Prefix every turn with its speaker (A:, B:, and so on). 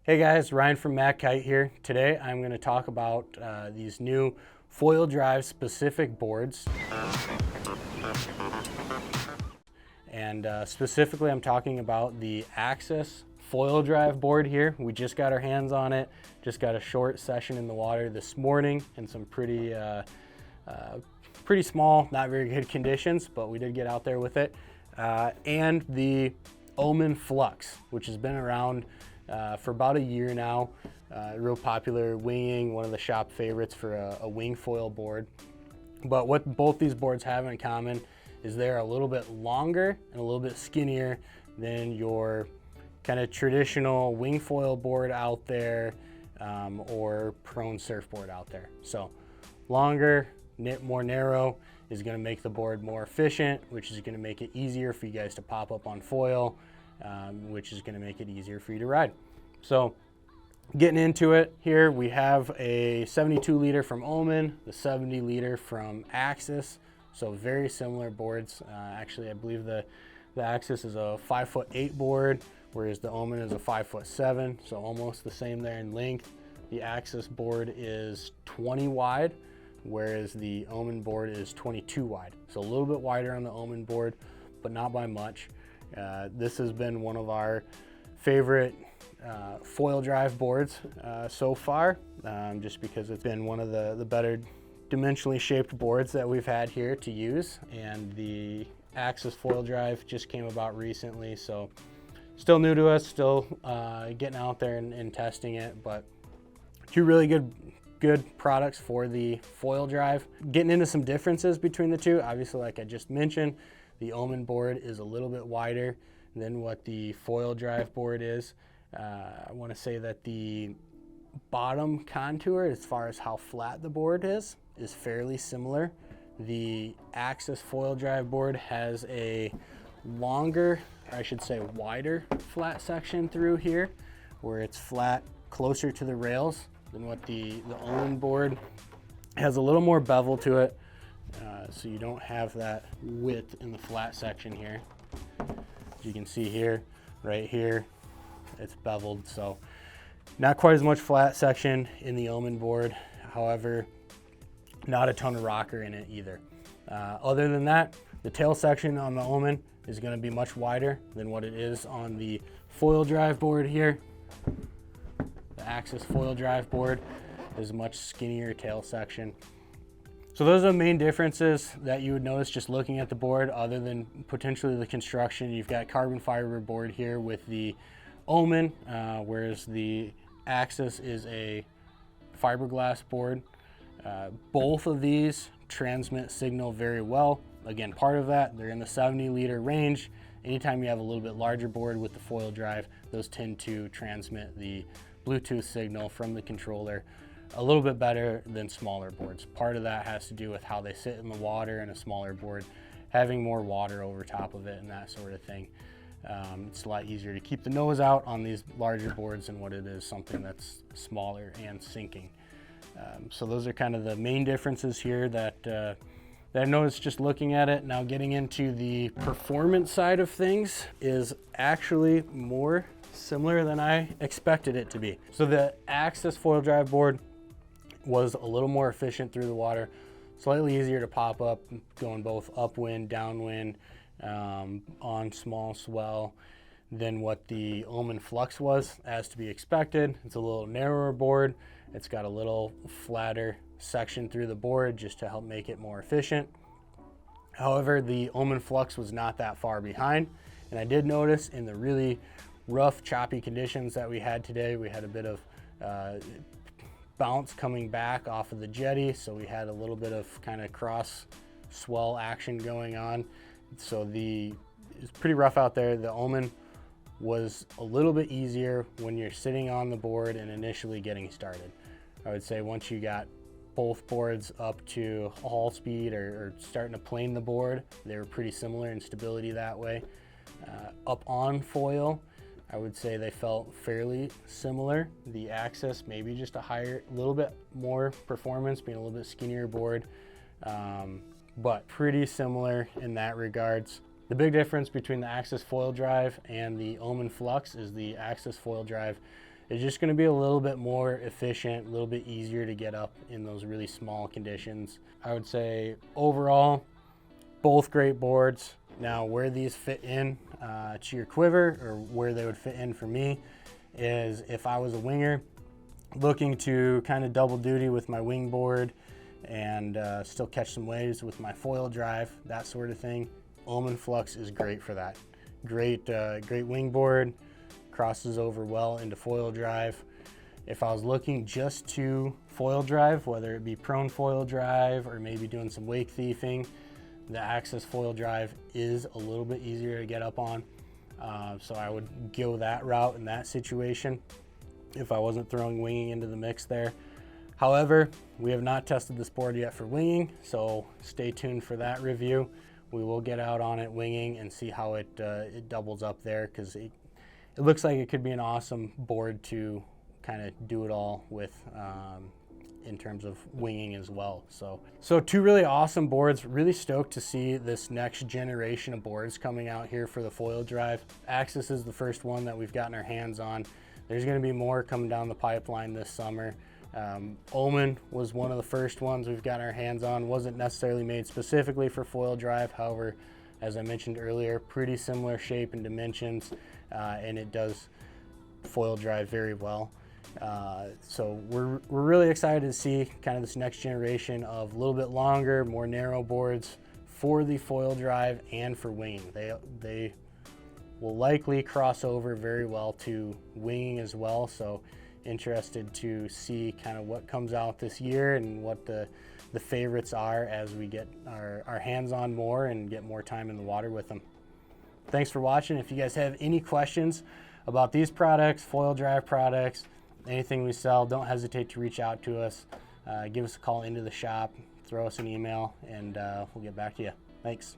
A: Hey guys, Ryan from MACkite here. Today I'm going to talk about these new foil drive specific boards. And specifically I'm talking about the Axis foil drive board here. We just got our hands on it, just got a short session in the water this morning in some pretty small, not very good conditions, but we did get out there with it. And the Omen Flux, which has been around for about a year now. Real popular winging, one of the shop favorites for a wing foil board. But what both these boards have in common is they're a little bit longer and a little bit skinnier than your kind of traditional wing foil board out there or prone surfboard out there. So longer, more narrow is going to make the board more efficient, which is going to make it easier for you guys to pop up on foil, which is going to make it easier for you to ride. So getting into it here, we have a 72 liter from Omen, the 70 liter from Axis. So very similar boards. Actually, I believe the Axis is a 5'8" board, whereas the Omen is a 5'7", so almost the same there in length. The Axis board is 20 wide, whereas the Omen board is 22 wide. So a little bit wider on the Omen board, but not by much. This has been one of our favorite foil drive boards so far, just because it's been one of the better dimensionally shaped boards that we've had here to use. And the Axis foil drive just came about recently, so still new to us, still getting out there and testing it, but two really good products for the foil drive. Getting into some differences between the two, obviously like I just mentioned, the Omen board is a little bit wider than what the foil drive board is. I want to say that the bottom contour, as far as how flat the board is fairly similar. The Axis foil drive board has a longer, or I should say wider flat section through here, where it's flat closer to the rails than what the Omen board has. A little more bevel to it, so you don't have that width in the flat section here. As you can see here, right here, it's beveled, so not quite as much flat section in the Omen board. However, not a ton of rocker in it either. Other than that, the tail section on the Omen is going to be much wider than what it is on the foil drive board here. The Axis foil drive board is a much skinnier tail section. So those are the main differences that you would notice just looking at the board, other than potentially the construction. You've got carbon fiber board here with the Omen, whereas the Axis is a fiberglass board. Both of these transmit signal very well. Again, part of that, they're in the 70 liter range. Anytime you have a little bit larger board with the foil drive, those tend to transmit the Bluetooth signal from the controller a little bit better than smaller boards. Part of that has to do with how they sit in the water, and a smaller board having more water over top of it and that sort of thing. It's a lot easier to keep the nose out on these larger boards than what it is something that's smaller and sinking. So those are kind of the main differences here that I noticed just looking at it. Now getting into the performance side of things is actually more similar than I expected it to be. So the Axis foil drive board was a little more efficient through the water, slightly easier to pop up, going both upwind, downwind, on small swell than what the Omen Flux was, as to be expected. It's a little narrower board. It's got a little flatter section through the board just to help make it more efficient. However, the Omen Flux was not that far behind, and I did notice in the really rough, choppy conditions that we had today, we had a bit of bounce coming back off of the jetty, so we had a little bit of kind of cross swell action going on. So it's pretty rough out there. The Omen was a little bit easier when you're sitting on the board and initially getting started. I would say once you got both boards up to haul speed or starting to plane the board, they were pretty similar in stability that way. Up on foil, I would say they felt fairly similar. The Axis, maybe just a little bit more performance, being a little bit skinnier board, but pretty similar in that regards. The big difference between the Axis foil drive and the Omen Flux is the Axis foil drive it's just going to be a little bit more efficient, a little bit easier to get up in those really small conditions. I would say overall, both great boards. Now where these fit in to your quiver, or where they would fit in for me, is if I was a winger looking to kind of double duty with my wing board and still catch some waves with my foil drive, that sort of thing, Omen Flux is great for that. Great wing board, crosses over well into foil drive. If I was looking just to foil drive, whether it be prone foil drive or maybe doing some wake thieving, the Access foil drive is a little bit easier to get up on. So I would go that route in that situation if I wasn't throwing winging into the mix there. However, we have not tested this board yet for winging, so stay tuned for that review. We will get out on it winging and see how it doubles up there, because it looks like it could be an awesome board to kind of do it all with in terms of winging as well. So two really awesome boards. Really stoked to see this next generation of boards coming out here for the foil drive. Access is the first one that we've gotten our hands on. There's going to be more coming down the pipeline this summer. Omen was one of the first ones we've got our hands on. Wasn't necessarily made specifically for foil drive. However, as I mentioned earlier, pretty similar shape and dimensions, and it does foil drive very well. So we're really excited to see kind of this next generation of a little bit longer, more narrow boards for the foil drive and for winging. They will likely cross over very well to winging as well. So interested to see kind of what comes out this year and what the favorites are as we get our hands on more and get more time in the water with them. Thanks for watching. If you guys have any questions about these products, foil drive products, anything we sell, don't hesitate to reach out to us. Give us a call into the shop, throw us an email, and we'll get back to you. Thanks.